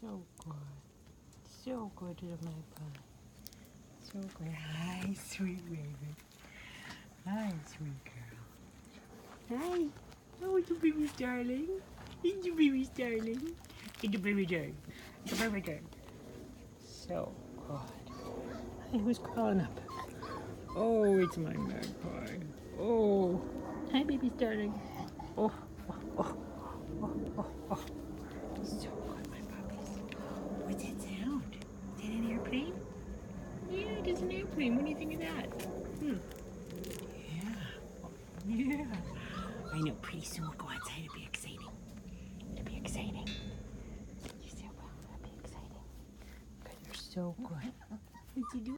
So good. So good to my pie. So good. Hi, sweet baby. Hi, sweet girl. Hi. Oh, it's your baby's darling. It's your baby's darling. It's your baby darling. It's your baby darling. So good. Hey, who's crawling up? Oh, it's my magpie. Oh. Hi, baby's darling. Oh, oh, oh, oh, oh, oh. So good, my puppies. What's that sound? Is that an airplane? Yeah, it is an airplane. What do you think of that? Yeah. Yeah. I know, pretty soon we'll go outside. It'll be exciting. It'll be exciting. You said, well, it'll be exciting. Because you're so good. What'd you do?